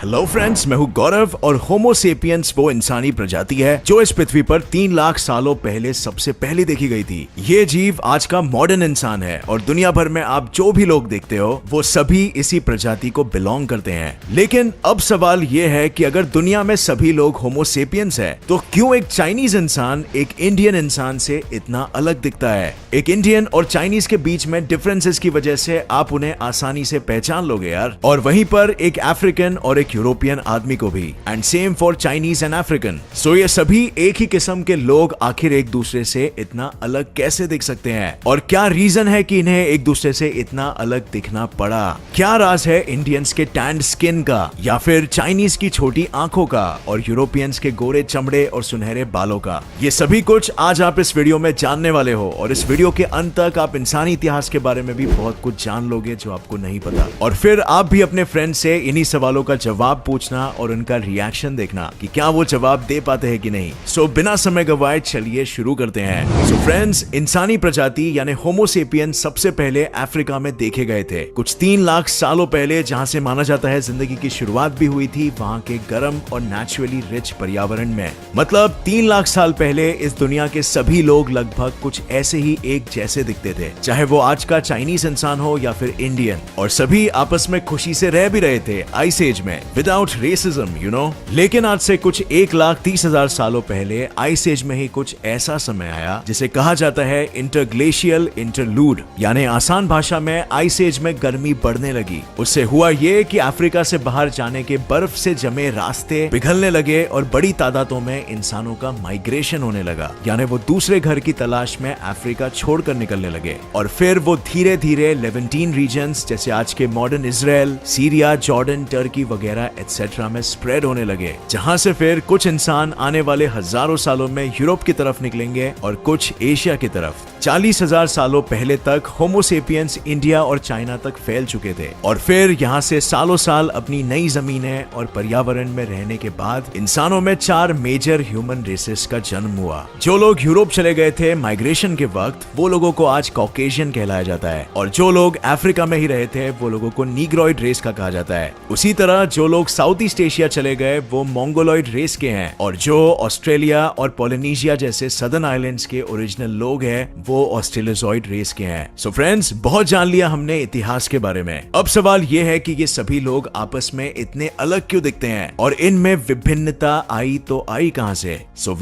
Hello friends, मैं हूं गौरव और होमो सेपियंस वो इंसानी प्रजाति है जो इस पृथ्वी पर 3 लाख सालों पहले सबसे पहले देखी गई थी। ये जीव आज का मॉडर्न इंसान है और दुनिया भर में आप जो भी लोग देखते हो वो सभी इसी प्रजाति को बिलोंग करते हैं। लेकिन अब सवाल ये है कि अगर दुनिया में सभी लोग होमो सेपियंस है तो क्यों एक चाइनीज इंसान एक इंडियन इंसान से इतना अलग दिखता है? एक इंडियन और चाइनीज के बीच में डिफरेंसेस की वजह से आप उन्हें आसानी से पहचान लोगे यार, और वहीं पर एक अफ्रीकन और एक यूरोपियन आदमी को भी। And same for Chinese and African. So ये सभी एक ही किस्म के लोग आखिर एक दूसरे से इतना अलग कैसे दिख सकते हैं, और क्या रीजन है कि इन्हें एक दूसरे से इतना अलग दिखना पड़ा? क्या राज है इंडियंस के टैंड स्किन का, या फिर चाइनीज की छोटी आंखों का और यूरोपियंस के गोरे चमड़े और सुनहरे बालों का? ये सभी कुछ आज आप इस वीडियो में जानने वाले हो, और इस वीडियो के अंत तक आप इंसानी इतिहास के बारे में भी बहुत कुछ जान लोगे जो आपको नहीं पता। और फिर आप भी अपने फ्रेंड से इन्हीं सवालों का जवाब पूछना और उनका रिएक्शन देखना कि क्या वो जवाब दे पाते हैं कि नहीं। सो बिना समय गवाए चलिए शुरू करते हैं। सो फ्रेंड्स, इंसानी प्रजाति यानी होमो सेपियंस सबसे पहले अफ्रीका में देखे गए थे कुछ 3 लाख सालों पहले, जहां से माना जाता है जिंदगी की शुरुआत भी हुई थी वहां के गर्म और नेचुरली रिच पर्यावरण में। मतलब 3 लाख साल पहले इस दुनिया के सभी लोग लगभग कुछ ऐसे ही एक जैसे दिखते थे, चाहे वो आज का चाइनीज इंसान हो या फिर इंडियन, और सभी आपस में खुशी से रह भी रहे थे आइस एज में विदाउट रेसिज्म, यू नो। लेकिन आज से कुछ 1,30,000 सालों पहले आइस एज में ही कुछ ऐसा समय आया जिसे कहा जाता है इंटरग्लेशियल इंटरलूड, यानी आसान भाषा में आइस एज में गर्मी बढ़ने लगी। उससे हुआ ये कि अफ्रीका से बाहर जाने के बर्फ से जमे रास्ते पिघलने लगे और बड़ी तादादों में इंसानों का माइग्रेशन होने लगा, यानी वो दूसरे घर की तलाश में अफ्रीका छोड़कर निकलने लगे। और फिर वो धीरे धीरे लेवेंटीन रीजन्स जैसे आज के modern Israel, Syria, Jordan, Turkey वगैरह एटसेट्रा में स्प्रेड होने लगे, जहां से फिर कुछ इंसान आने वाले हजारों सालों में यूरोप की तरफ निकलेंगे और कुछ एशिया की तरफ। 40,000 सालों पहले तक होमो सेपियंस इंडिया और चाइना तक फैल चुके थे, और फिर यहाँ से सालों साल अपनी नई जमीनें और पर्यावरण में रहने के बाद इंसानों में 4 मेजर ह्यूमन रेसेस का जन्म हुआ। जो लोग यूरोप चले गए थे माइग्रेशन के वक्त, वो लोगों को आज कॉकेशियन कहलाया जाता है, और जो लोग अफ्रीका में ही रहे थे वो लोगों को नीग्रोइड रेस का कहा जाता है। उसी तरह जो लोग साउथ ईस्ट एशिया चले गए वो मोंगोलॉइड रेस के हैं, और जो ऑस्ट्रेलिया और पोलिनेशिया जैसे सदर्न आइलैंड्स के ओरिजिनल लोग हैं वो ऑस्ट्रेलोजॉइड रेस के हैं। सो फ्रेंड्स, बहुत जान लिया हमने इतिहास के बारे में। अब सवाल ये है कि ये सभी लोग आपस में इतने अलग क्यों दिखते हैं, और इनमें विभिन्नता आई तो आई कहां से? सो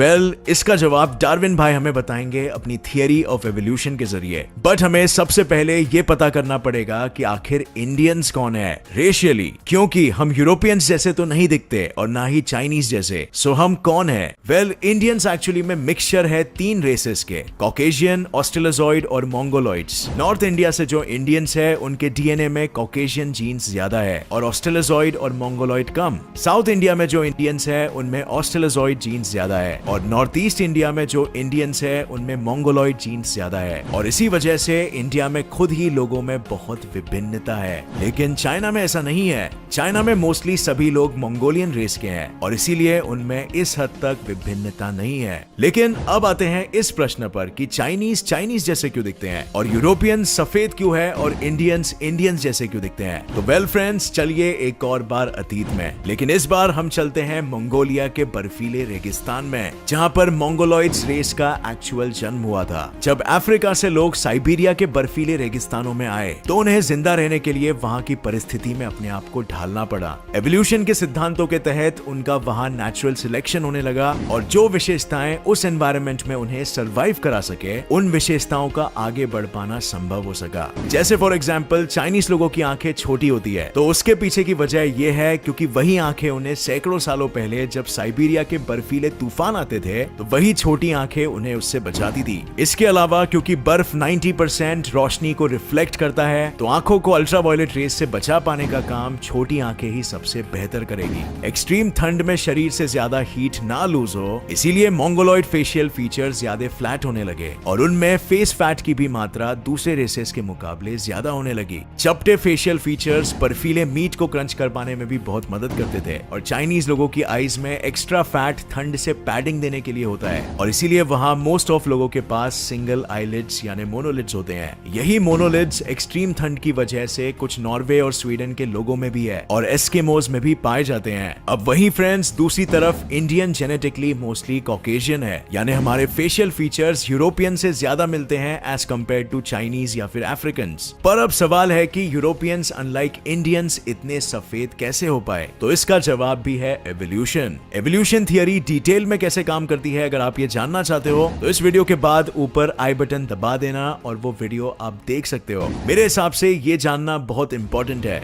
इसका जवाब डार्विन भाई हमें बताएंगे अपनी थियरी ऑफ एवोल्यूशन के जरिए। बट हमें सबसे पहले ये पता करना पड़ेगा कि आखिर इंडियंस कौन है रेशियली, क्योंकि हम यूरोपियंस जैसे तो नहीं दिखते और ना ही चाइनीज जैसे। सो हम कौन है? इंडियंस एक्चुअली में मिक्सचर है 3 रेसेस के, कॉकेशियन, ऑस्ट्रेलोजॉइड और मोंगोलॉइड्स। नॉर्थ इंडिया से जो इंडियंस है उनके डीएनए में कॉकेशियन जीन्स ज्यादा है और ऑस्ट्रेलोजॉइड और मोंगोलॉइड कम। साउथ इंडिया में जो इंडियंस है उनमें ऑस्ट्रेलोजॉइड जीन्स ज्यादा है, और नॉर्थ ईस्ट इंडिया में जो इंडियंस है उनमें मोंगोलॉइड जीन्स ज्यादा है, और इसी वजह से इंडिया में खुद ही लोगों में बहुत विभिन्नता है। लेकिन चाइना में ऐसा नहीं है। चाइना में मोस्टली सभी लोग मंगोलियन रेस के हैं, और इसीलिए उनमें इस हद तक विभिन्नता नहीं है। लेकिन अब आते हैं इस प्रश्न पर कि चाइनीज जैसे क्यों दिखते हैं, और यूरोपियन सफेद क्यों है, और इंडियंस जैसे क्यों दिखते हैं? तो फ्रेंड्स, चलिए एक और बार अतीत में, लेकिन इस बार हम चलते हैं मंगोलिया के बर्फीले रेगिस्तान में, जहां पर मंगोलॉइड्स रेस का एक्चुअल जन्म हुआ था। जब अफ्रीका से लोग साइबेरिया के बर्फीले रेगिस्तानों में आए तो उन्हें जिंदा रहने के लिए वहां की परिस्थिति में अपने आप को ढालना पड़ा। एवोल्यूशन के सिद्धांतों के तहत उनका वहां नेचुरल सिलेक्शन होने लगा, और जो विशेषताएं उस एनवायरनमेंट में उन्हें सरवाइव करा सके उन विशेषताओं का आगे बढ़ पाना संभव हो सका। जैसे फॉर एग्जांपल चाइनीज लोगों की आंखें छोटी होती है, तो उसके पीछे की वजह यह है क्योंकि वही आंखें उन्हें सैकड़ों सालों पहले जब साइबेरिया के बर्फीले तूफान आते थे तो वही छोटी आंखें उन्हें उससे बचाती थी। इसके अलावा क्योंकि बर्फ 90% रोशनी को रिफ्लेक्ट करता है, तो आंखों को अल्ट्रावायलेट रेस से बचा पाने का काम छोटी आंखें ही सबसे बेहतर करेगी। एक्सट्रीम ठंड में शरीर से ज्यादा हीट ना लूज हो, इसीलिए मोंगोलॉइड फेशियल फीचर्स ज्यादा फ्लैट होने लगे, और उनमें फेस फैट की भी मात्रा दूसरे रेसेस के मुकाबले ज्यादा होने लगी। चपटे फेशियल फीचर्स बर्फीले मीट को क्रंच कर पाने में भी बहुत मदद करते थे, और चाइनीज लोगों की आईज में एक्स्ट्रा फैट ठंड से पैडिंग देने के लिए होता है, और इसीलिए वहां मोस्ट ऑफ लोगों के पास सिंगल आईलिड्स यानी मोनोलिड्स होते हैं। यही मोनोलिड्स एक्सट्रीम ठंड की वजह से कुछ नॉर्वे और स्वीडन के लोगों में भी है, और एस्किमो एस्किमोज में भी पाए जाते हैं। अब वहीं फ्रेंड्स दूसरी तरफ इंडियन जेनेटिकली मोस्टली कॉकेशियन है, यानी हमारे फेशियल फीचर्स यूरोपियन से ज्यादा मिलते हैं एज कम्पेयर टू चाइनीज या फिर अफ्रीकन। पर अब सवाल है कि यूरोपियंस अनलाइक इंडियंस इतने सफेद कैसे हो पाए? तो इसका जवाब भी है एवोल्यूशन। एवोल्यूशन थियरी डिटेल में कैसे काम करती है, अगर आप ये जानना चाहते हो तो इस वीडियो के बाद ऊपर आई बटन दबा देना और वो वीडियो आप देख सकते हो। मेरे हिसाब से ये जानना बहुत इंपॉर्टेंट है।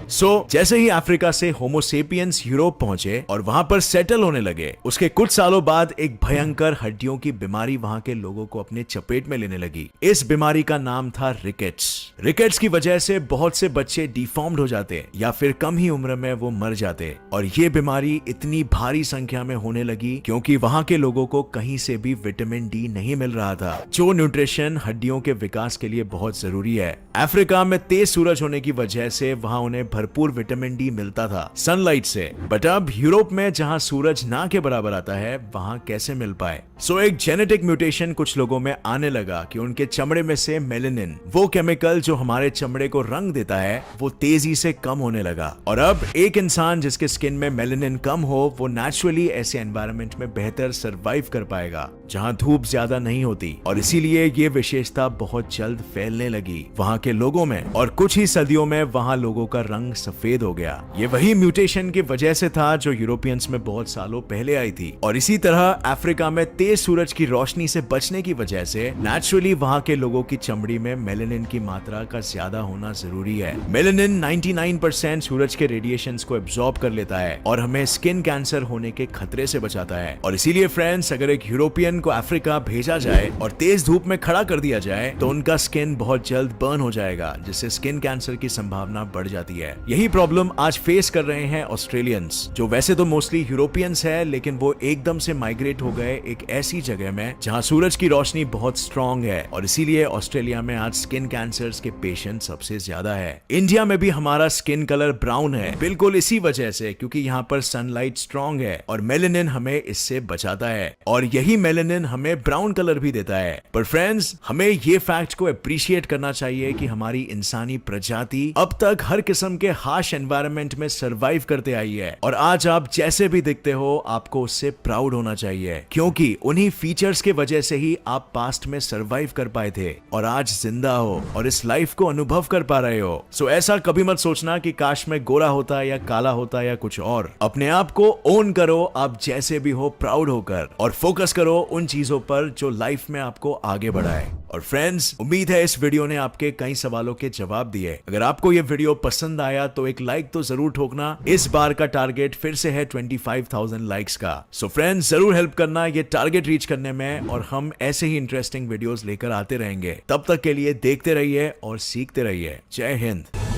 जैसे ही अफ्रीका से होमोसेपियंस यूरोप पहुंचे और वहां पर सेटल होने लगे, उसके कुछ सालों बाद एक भयंकर हड्डियों की बीमारी वहां के लोगों को अपने चपेट में लेने लगी। इस बीमारी का नाम था रिकेट्स। रिकेट्स की वजह से बहुत से बच्चे डिफॉर्म्ड हो जाते या फिर कम ही उम्र में वो मर जाते, और ये बीमारी इतनी भारी संख्या में होने लगी क्योंकि वहां के लोगों को कहीं से भी विटामिन डी नहीं मिल रहा था, जो न्यूट्रिशन हड्डियों के विकास के लिए बहुत जरूरी है। अफ्रीका में तेज सूरज होने की वजह से वहां उन्हें भरपूर विटामिन डी मिलता था सनलाइट से, बट अब यूरोप में जहां सूरज ना के बराबर आता है वहां कैसे मिल पाए? एक जेनेटिक म्यूटेशन कुछ लोगों में आने लगा कि उनके चमड़े में से मेलेनिन, वो केमिकल जो हमारे चमड़े को रंग देता है, वो तेजी से कम होने लगा। और अब एक इंसान जिसके स्किन में मेलेनिन कम हो, वो नेचुरली ऐसे एनवायरनमेंट में बेहतर सरवाइव कर पाएगा जहां धूप ज्यादा नहीं होती, और इसीलिए ये विशेषता बहुत जल्द फैलने लगी वहां के लोगों में, और कुछ ही सदियों में वहां लोगों का रंग सफेद हो गया। ये वही म्यूटेशन की वजह से था जो यूरोपियंस में बहुत सालों पहले आई थी। और इसी तरह अफ्रीका में तेज सूरज की रोशनी से बचने की वजह से नेचुरली वहां के लोगों की चमड़ी में मेलेनिन की मात्रा का ज्यादा होना जरूरी है। मेलेनिन 99% सूरज के रेडिएशंस को एब्जॉर्ब कर लेता है और हमें स्किन कैंसर होने के खतरे से बचाता है। और इसीलिए फ्रेंड्स, अगर एक यूरोपियन को अफ्रीका भेजा जाए और तेज धूप में खड़ा कर दिया जाए तो उनका स्किन बहुत जल्द बर्न हो जाएगा, जिससे स्किन कैंसर की संभावना बढ़ जाती है। यही प्रॉब्लम आज फेस कर रहे हैं ऑस्ट्रेलियंस, जो वैसे तो मोस्टली यूरोपियंस है, लेकिन वो एकदम से माइग्रेट हो गए एक ऐसी जगह में जहां सूरज की रोशनी बहुत स्ट्रॉन्ग है, और इसीलिए ऑस्ट्रेलिया में आज स्किन कैंसर्स के पेशेंट सबसे ज्यादा है। इंडिया में भी हमारा स्किन कलर ब्राउन है, बिल्कुल इसी वजह से, क्योंकि यहाँ पर सनलाइट स्ट्रॉन्ग है और मेलेनिन हमें इससे बचाता है, और यही मेलेनिन हमें ब्राउन कलर भी देता है। पर फ्रेंड्स, हमें ये फैक्ट को अप्रिशिएट करना चाहिए कि हमारी इंसानी प्रजाति अब तक हर किस्म के हार्श एनवायरनमेंट में सर्वाइव करते आई है, और आज आप जैसे भी दिखते हो आपको उससे प्राउड होना चाहिए, क्योंकि उन्हीं फीचर्स के वजह से ही आप पास्ट में सर्वाइव कर पाए थे और आज जिंदा हो और इस लाइफ को अनुभव कर पा रहे हो। ऐसा कभी मत सोचना कि काश मैं गोरा होता या काला होता या कुछ और। अपने आप को ओन करो, आप जैसे भी हो, प्राउड होकर, और फोकस करो उन चीजों पर जो लाइफ में आपको आगे बढ़ाए। और फ्रेंड्स, उम्मीद है इस वीडियो ने आपके कई सवालों के जवाब दिए। अगर आपको ये वीडियो पसंद आया तो एक लाइक तो जरूर ठोकना। इस बार का टारगेट फिर से है 25,000 लाइक्स का। फ्रेंड्स, जरूर हेल्प करना ये टारगेट रीच करने में, और हम ऐसे ही इंटरेस्टिंग वीडियोस लेकर आते रहेंगे। तब तक के लिए देखते रहिए और सीखते रहिए। जय हिंद।